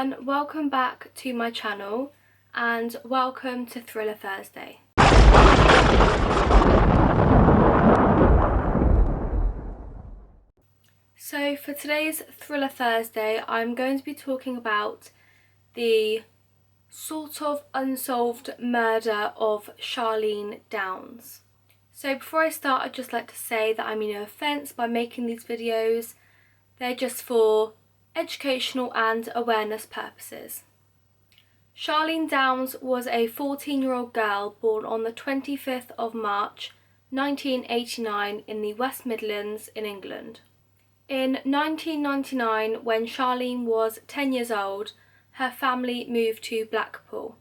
everyone, welcome back to my channel and welcome to Thriller Thursday. So for today's Thriller Thursday, I'm going to be talking about the sort of unsolved murder of Charlene Downes. So before I start, I'd just like to say that I mean no offence by making these videos. They're just for educational and awareness purposes. Charlene Downes was a 14-year-old girl born on the 25th of March 1989 in the West Midlands in England. In 1999, when Charlene was 10 years old, her family moved to Blackpool.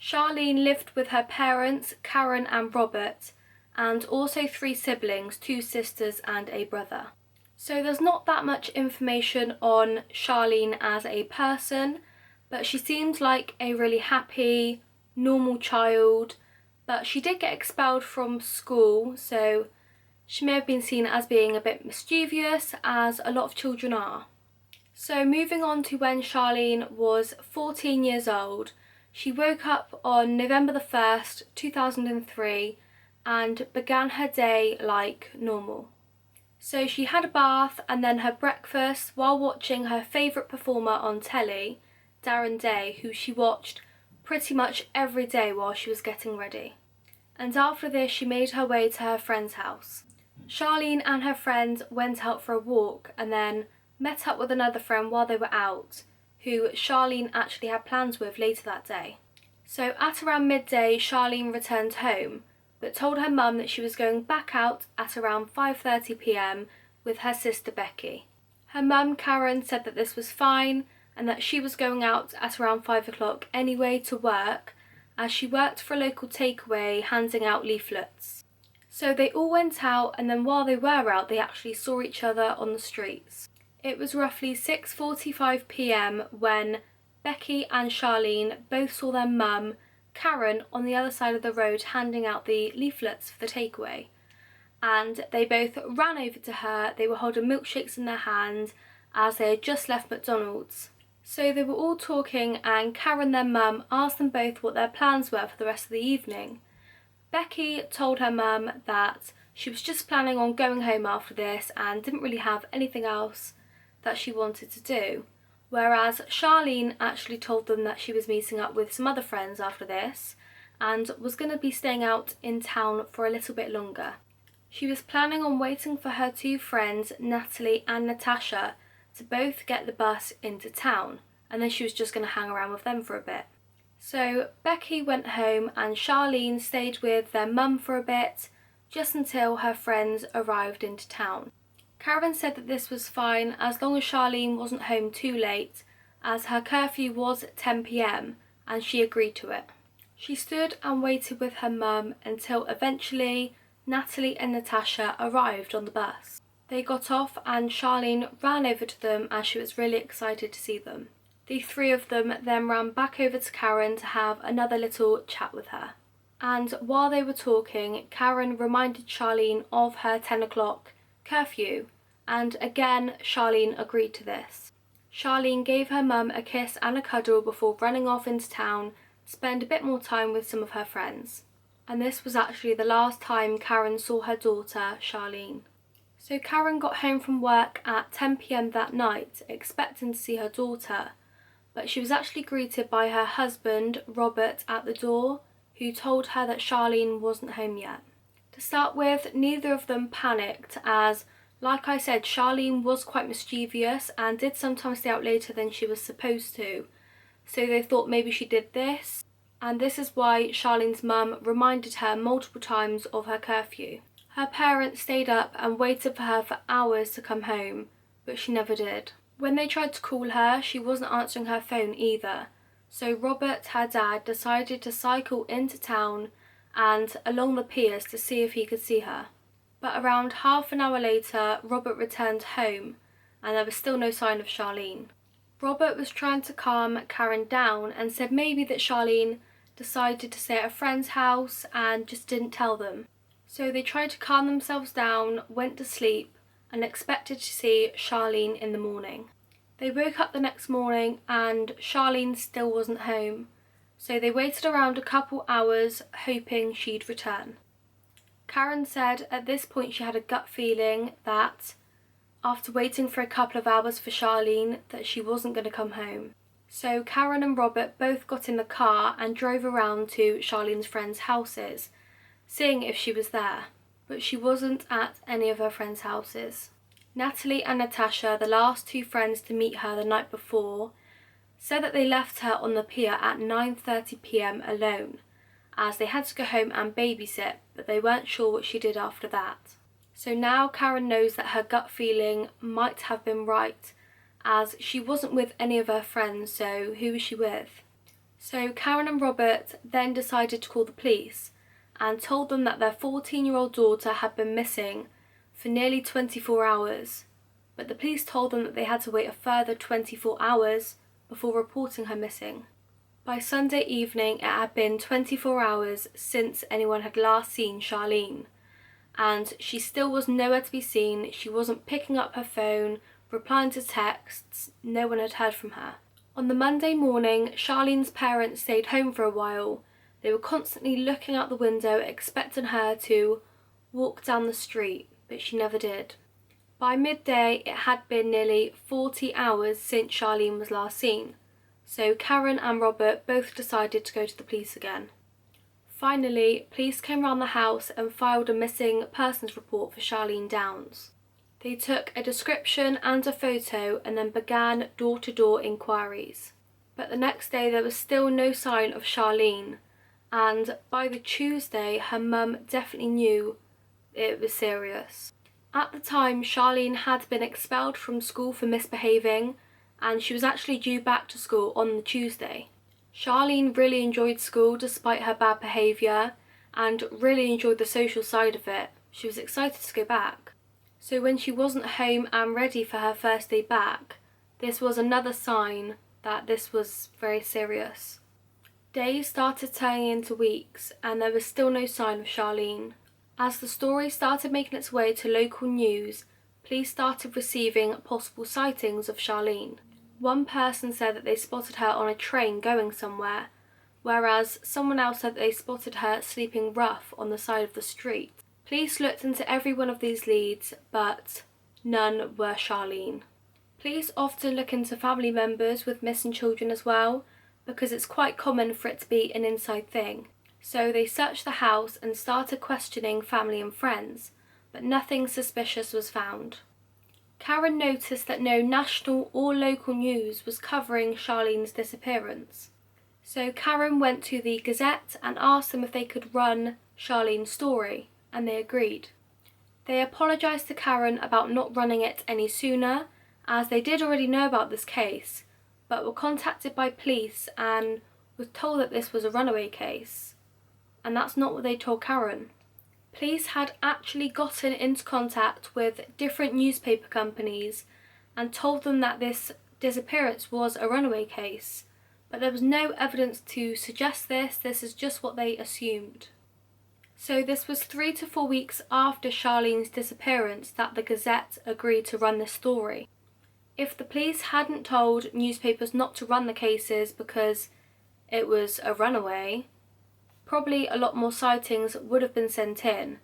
Charlene lived with her parents, Karen and Robert, and also 3 siblings, 2 sisters and a brother. So there's not that much information on Charlene as a person, but she seemed like a really happy, normal child, but she did get expelled from school, so she may have been seen as being a bit mischievous, as a lot of children are. So moving on to when Charlene was 14 years old, she woke up on November the 1st, 2003 and began her day like normal. So she had a bath and then her breakfast while watching her favourite performer on telly, Darren Day, who she watched pretty much every day while she was getting ready. And after this she made her way to her friend's house. Charlene and her friend went out for a walk and then met up with another friend while they were out, who Charlene actually had plans with later that day. So at around midday, Charlene returned home, but told her mum that she was going back out at around 5:30 p.m. with her sister Becky. Her mum Karen said that this was fine and that she was going out at around 5 o'clock anyway to work, as she worked for a local takeaway handing out leaflets. So they all went out, and then while they were out they actually saw each other on the streets. It was roughly 6:45 p.m. when Becky and Charlene both saw their mum Karen on the other side of the road handing out the leaflets for the takeaway, and they both ran over to her. They were holding milkshakes in their hand as they had just left McDonald's. So they were all talking, and Karen, their mum, asked them both what their plans were for the rest of the evening. Becky told her mum that she was just planning on going home after this and didn't really have anything else that she wanted to do. Whereas Charlene actually told them that she was meeting up with some other friends after this and was going to be staying out in town for a little bit longer. She was planning on waiting for her 2 friends, Natalie and Natasha, to both get the bus into town, and then she was just going to hang around with them for a bit. So Becky went home and Charlene stayed with their mum for a bit, just until her friends arrived into town. Karen said that this was fine as long as Charlene wasn't home too late, as her curfew was 10 p.m, and she agreed to it. She stood and waited with her mum until eventually Natalie and Natasha arrived on the bus. They got off and Charlene ran over to them as she was really excited to see them. The 3 of them then ran back over to Karen to have another little chat with her. And while they were talking, Karen reminded Charlene of her 10 o'clock curfew, and again Charlene agreed to this. Charlene gave her mum a kiss and a cuddle before running off into town to spend a bit more time with some of her friends. And this was actually the last time Karen saw her daughter, Charlene. So Karen got home from work at 10 p.m. that night, expecting to see her daughter, but she was actually greeted by her husband, Robert, at the door, who told her that Charlene wasn't home yet. To start with, neither of them panicked as, like I said, Charlene was quite mischievous and did sometimes stay out later than she was supposed to. So they thought maybe she did this, and this is why Charlene's mum reminded her multiple times of her curfew. Her parents stayed up and waited for her for hours to come home, but she never did. When they tried to call her, she wasn't answering her phone either. So Robert, her dad, decided to cycle into town and along the piers to see if he could see her. But around half an hour later, Robert returned home and there was still no sign of Charlene. Robert was trying to calm Karen down and said maybe that Charlene decided to stay at a friend's house and just didn't tell them. So they tried to calm themselves down, went to sleep and expected to see Charlene in the morning. They woke up the next morning and Charlene still wasn't home, so they waited around a couple hours hoping she'd return. Karen said at this point she had a gut feeling that after waiting for a couple of hours for Charlene that she wasn't going to come home. So Karen and Robert both got in the car and drove around to Charlene's friends' houses, seeing if she was there, but she wasn't at any of her friends' houses. Natalie and Natasha, the last two friends to meet her the night before, said that they left her on the pier at 9:30 p.m. alone, as they had to go home and babysit, but they weren't sure what she did after that. So now Karen knows that her gut feeling might have been right, as she wasn't with any of her friends, so who was she with? So Karen and Robert then decided to call the police and told them that their 14-year-old daughter had been missing for nearly 24 hours, but the police told them that they had to wait a further 24 hours before reporting her missing. By Sunday evening, it had been 24 hours since anyone had last seen Charlene, and she still was nowhere to be seen. She wasn't picking up her phone, replying to texts, no one had heard from her. On the Monday morning, Charlene's parents stayed home for a while. They were constantly looking out the window, expecting her to walk down the street, but she never did. By midday, it had been nearly 40 hours since Charlene was last seen, so Karen and Robert both decided to go to the police again. Finally, police came round the house and filed a missing persons report for Charlene Downes. They took a description and a photo and then began door-to-door inquiries. But the next day there was still no sign of Charlene, and by the Tuesday her mum definitely knew it was serious. At the time, Charlene had been expelled from school for misbehaving, and she was actually due back to school on the Tuesday. Charlene really enjoyed school despite her bad behaviour and really enjoyed the social side of it. She was excited to go back. So when she wasn't home and ready for her first day back, this was another sign that this was very serious. Days started turning into weeks and there was still no sign of Charlene. As the story started making its way to local news, police started receiving possible sightings of Charlene. One person said that they spotted her on a train going somewhere, whereas someone else said that they spotted her sleeping rough on the side of the street. Police looked into every one of these leads, but none were Charlene. Police often look into family members with missing children as well, because it's quite common for it to be an inside thing. So they searched the house and started questioning family and friends, but nothing suspicious was found. Karen noticed that no national or local news was covering Charlene's disappearance. So Karen went to the Gazette and asked them if they could run Charlene's story, and they agreed. They apologised to Karen about not running it any sooner, as they did already know about this case, but were contacted by police and was told that this was a runaway case. And that's not what they told Karen. Police had actually gotten into contact with different newspaper companies and told them that this disappearance was a runaway case, but there was no evidence to suggest this. This is just what they assumed. So this was 3 to 4 weeks after Charlene's disappearance that the Gazette agreed to run this story. If the police hadn't told newspapers not to run the cases because it was a runaway, probably a lot more sightings would have been sent in.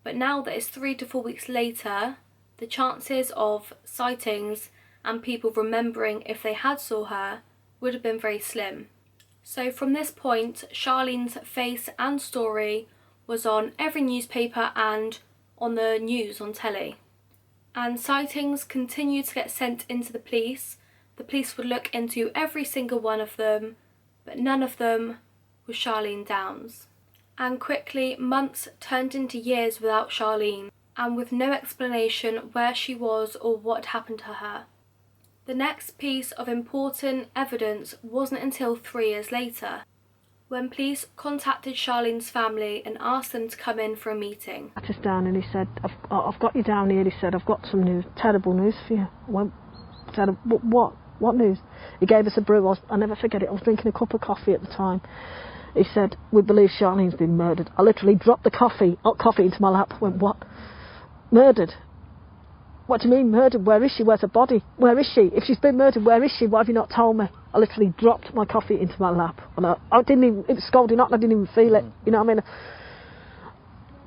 But now that it's 3 to 4 weeks later, the chances of sightings and people remembering if they had saw her would have been very slim. So from this point, Charlene's face and story was on every newspaper and on the news on telly. And sightings continued to get sent into the police. The police would look into every single one of them, but none of them was Charlene Downes. And quickly, months turned into years without Charlene, and with no explanation where she was or what had happened to her. The next piece of important evidence wasn't until 3 years later, when police contacted Charlene's family and asked them to come in for a meeting. I sat us down and he said, I've got you down here. He said, I've got some news, terrible news for you. I said, what news? He gave us a brew. I'll never forget it. I was drinking a cup of coffee at the time. He said, we believe Charlene's been murdered. I literally dropped the hot coffee into my lap. Went, what? Murdered? What do you mean murdered? Where is she? Where's her body? Where is she? If she's been murdered, where is she? Why have you not told me? I literally dropped my coffee into my lap. And I didn't even, it was scalding hot and I didn't even feel it. You know what I mean?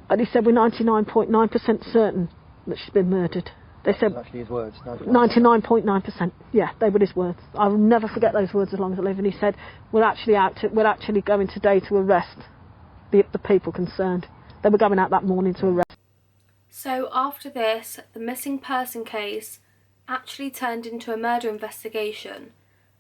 And he said, we're 99.9% certain that she's been murdered. They said, that's actually his words. 99.9%. Yeah, they were his words. I will never forget those words as long as I live. And he said, we're actually going today to arrest the people concerned. They were going out that morning to arrest. So after this, the missing person case actually turned into a murder investigation.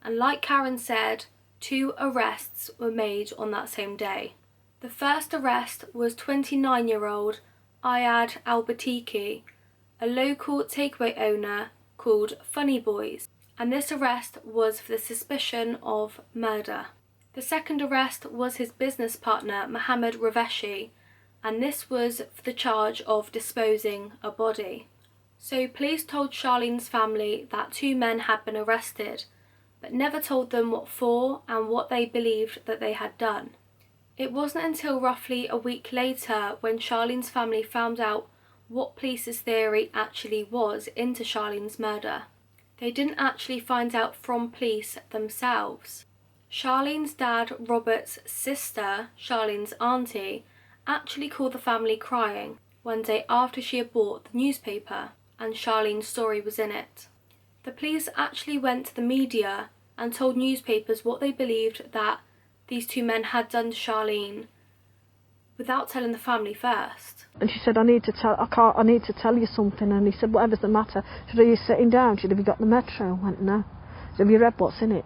And like Karen said, 2 arrests were made on that same day. The first arrest was 29-year-old Ayad Albatiki, a local takeaway owner called Funny Boys, and this arrest was for the suspicion of murder. The second arrest was his business partner Mohammed Raveshi, and this was for the charge of disposing a body. So police told Charlene's family that 2 men had been arrested, but never told them what for and what they believed that they had done. It wasn't until roughly a week later when Charlene's family found out what police's theory actually was into Charlene's murder. They didn't actually find out from police themselves. Charlene's dad, Robert's sister, Charlene's auntie, actually called the family crying one day after she had bought the newspaper and Charlene's story was in it. The police actually went to the media and told newspapers what they believed that these 2 men had done to Charlene without telling the family first. And she said, I need to tell you something. And he said, whatever's the matter? She said, are you sitting down? She said, have you got the Metro? I went, no. She said, have you read what's in it?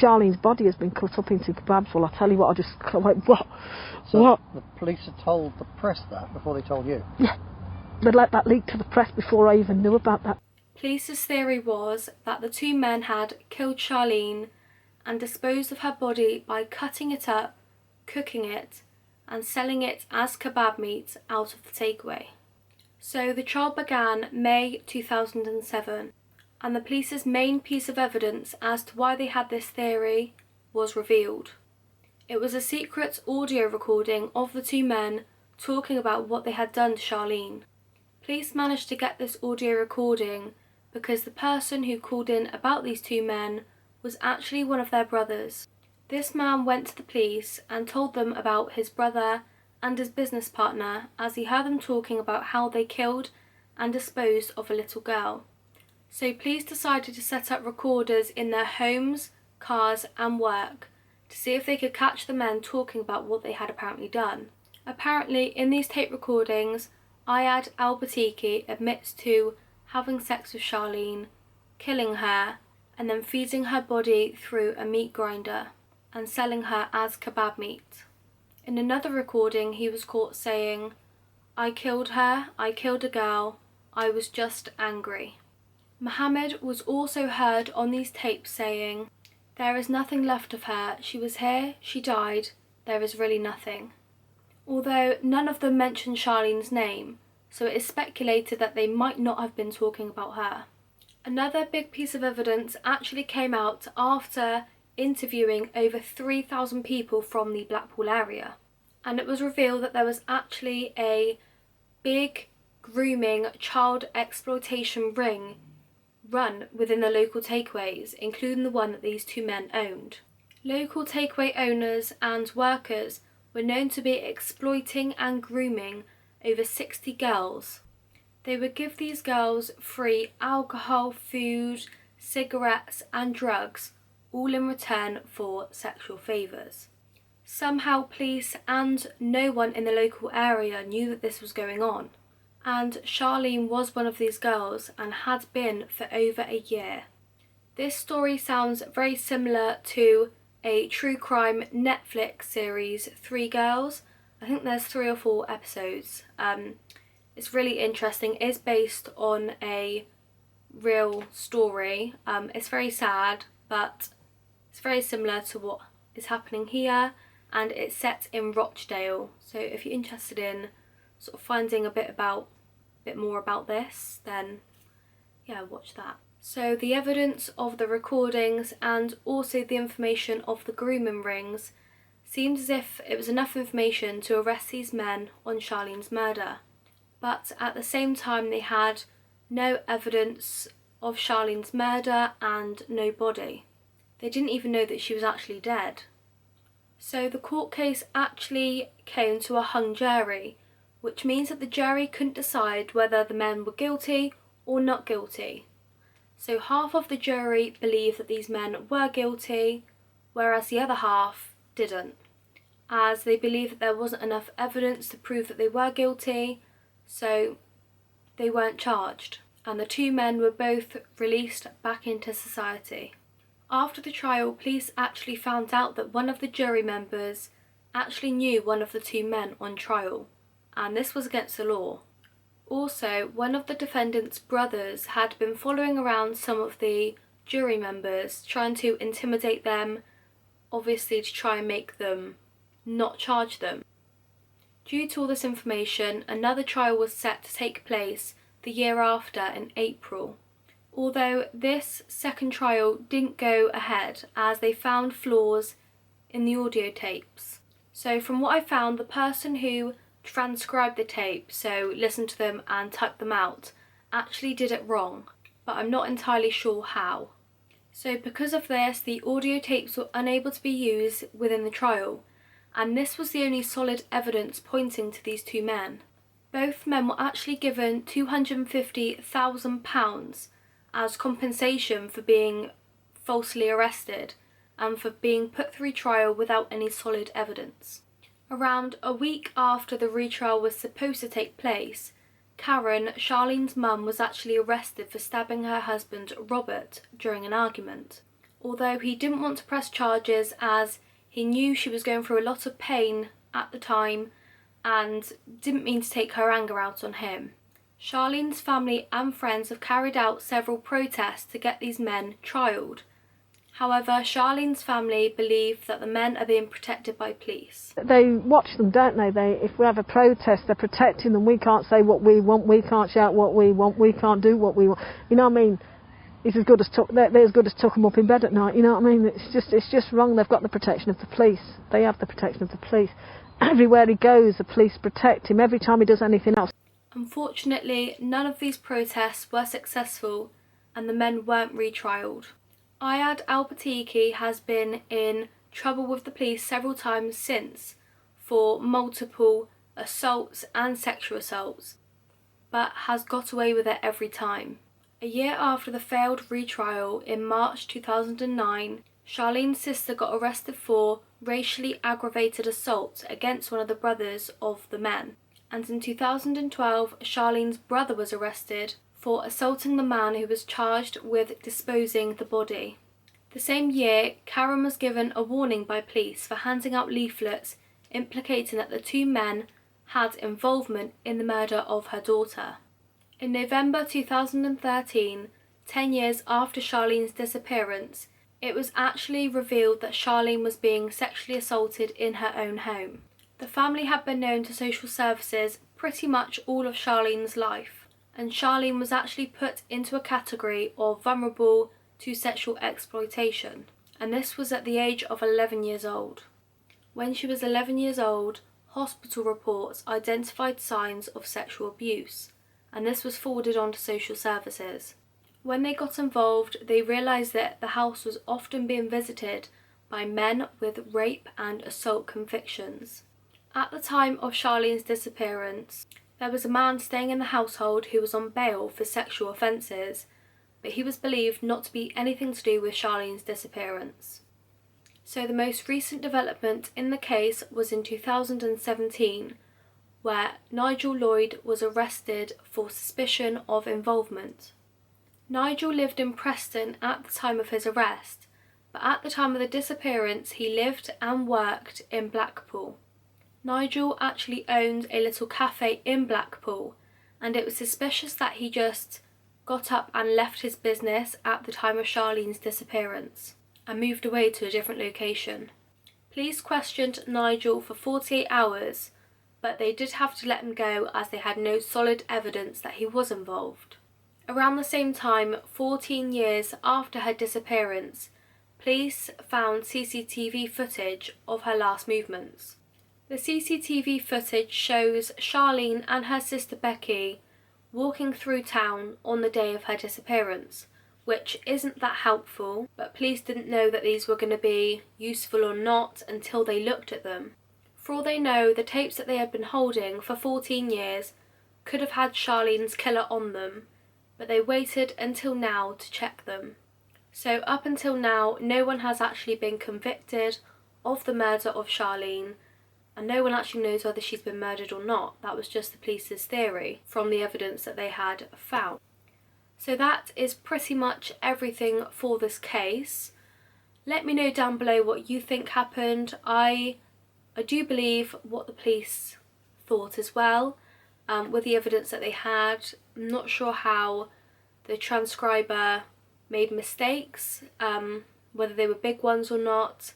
Charlene's body has been cut up into kebabs. Well, I tell you what, I went, what? So what? The police had told the press that before they told you? Yeah. They'd let that leak to the press before I even knew about that. Police's theory was that the 2 men had killed Charlene and disposed of her body by cutting it up, cooking it, and selling it as kebab meat out of the takeaway. So the trial began May 2007, and the police's main piece of evidence as to why they had this theory was revealed. It was a secret audio recording of the 2 men talking about what they had done to Charlene. Police managed to get this audio recording because the person who called in about these 2 men was actually one of their brothers. This man went to the police and told them about his brother and his business partner as he heard them talking about how they killed and disposed of a little girl. So police decided to set up recorders in their homes, cars and work to see if they could catch the men talking about what they had apparently done. Apparently in these tape recordings, Ayad Albatiki admits to having sex with Charlene, killing her and then feeding her body through a meat grinder and selling her as kebab meat. In another recording he was caught saying, I killed her, I killed a girl, I was just angry. Mohammed was also heard on these tapes saying, there is nothing left of her, she was here, she died, there is really nothing. Although none of them mentioned Charlene's name, so it is speculated that they might not have been talking about her. Another big piece of evidence actually came out after interviewing over 3,000 people from the Blackpool area, and it was revealed that there was actually a big grooming child exploitation ring run within the local takeaways, including the one that these 2 men owned. Local takeaway owners and workers were known to be exploiting and grooming over 60 girls. They would give these girls free alcohol, food, cigarettes and drugs, all in return for sexual favours. Somehow police and no one in the local area knew that this was going on, and Charlene was one of these girls and had been for over a year. This story sounds very similar to a true crime Netflix series, 3 Girls. I think there's 3 or 4 episodes. It's really interesting. It's based on a real story. It's very sad, but it's very similar to what is happening here, and it's set in Rochdale. So if you're interested in sort of finding a bit more about this, then yeah, watch that. So the evidence of the recordings and also the information of the grooming rings seemed as if it was enough information to arrest these men on Charlene's murder. But at the same time they had no evidence of Charlene's murder, and no body. They didn't even know that she was actually dead. So the court case actually came to a hung jury, which means that the jury couldn't decide whether the men were guilty or not guilty. So half of the jury believed that these men were guilty, whereas the other half didn't, as they believed that there wasn't enough evidence to prove that they were guilty, so they weren't charged, and the two men were both released back into society. After the trial, police actually found out that one of the jury members actually knew one of the two men on trial, and this was against the law. Also, one of the defendant's brothers had been following around some of the jury members, trying to intimidate them, obviously to try and make them not charge them. Due to all this information, another trial was set to take place the year after in April. Although this second trial didn't go ahead as they found flaws in the audio tapes. So from what I found, the person who transcribed the tape, so listened to them and typed them out, actually did it wrong, but I'm not entirely sure how. So because of this, the audio tapes were unable to be used within the trial, and this was the only solid evidence pointing to these two men. Both men were actually given £250,000 as compensation for being falsely arrested and for being put through trial without any solid evidence. Around a week after the retrial was supposed to take place, Karen, Charlene's mum, was actually arrested for stabbing her husband Robert during an argument. Although he didn't want to press charges as he knew she was going through a lot of pain at the time and didn't mean to take her anger out on him. Charlene's family and friends have carried out several protests to get these men trialled. However, Charlene's family believe that the men are being protected by police. They watch them, don't they? If we have a protest, they're protecting them. We can't say what we want, we can't shout what we want, we can't do what we want. You know what I mean? It's as good as they're as good as tuck them up in bed at night. You know what I mean? It's just wrong. They've got the protection of the police. They have the protection of the police. Everywhere he goes, the police protect him. Every time he does anything else. Unfortunately, none of these protests were successful and the men weren't retrialled. Ayad Al-Batiki has been in trouble with the police several times since for multiple assaults and sexual assaults, but has got away with it every time. A year after the failed retrial, in March 2009, Charlene's sister got arrested for racially aggravated assault against one of the brothers of the men. And in 2012, Charlene's brother was arrested for assaulting the man who was charged with disposing the body. The same year, Karen was given a warning by police for handing out leaflets implicating that the two men had involvement in the murder of her daughter. In November 2013, 10 years after Charlene's disappearance, it was actually revealed that Charlene was being sexually assaulted in her own home. The family had been known to social services pretty much all of Charlene's life, and Charlene was actually put into a category of vulnerable to sexual exploitation, and this was at the age of 11 years old. When she was 11 years old, hospital reports identified signs of sexual abuse, and this was forwarded on to social services. When they got involved, they realised that the house was often being visited by men with rape and assault convictions. At the time of Charlene's disappearance, there was a man staying in the household who was on bail for sexual offences, but he was believed not to be anything to do with Charlene's disappearance. So the most recent development in the case was in 2017, where Nigel Lloyd was arrested for suspicion of involvement. Nigel lived in Preston at the time of his arrest, but at the time of the disappearance he lived and worked in Blackpool. Nigel actually owned a little cafe in Blackpool, and it was suspicious that he just got up and left his business at the time of Charlene's disappearance and moved away to a different location. Police questioned Nigel for 48 hours, but they did have to let him go as they had no solid evidence that he was involved. Around the same time, 14 years after her disappearance, police found CCTV footage of her last movements. The CCTV footage shows Charlene and her sister Becky walking through town on the day of her disappearance, which isn't that helpful, but police didn't know that these were going to be useful or not until they looked at them. For all they know, the tapes that they had been holding for 14 years could have had Charlene's killer on them, but they waited until now to check them. So up until now, no one has actually been convicted of the murder of Charlene, and no one actually knows whether she's been murdered or not. That was just the police's theory from the evidence that they had found. So that is pretty much everything for this case. Let me know down below what you think happened. I do believe what the police thought as well, with the evidence that they had. I'm not sure how the transcriber made mistakes, whether they were big ones or not,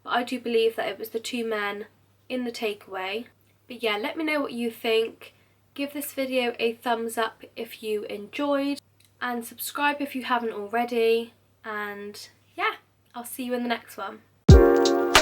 but I do believe that it was the two men in the takeaway. But yeah, let me know what you think. Give this video a thumbs up if you enjoyed, and subscribe if you haven't already, and yeah, I'll see you in the next one.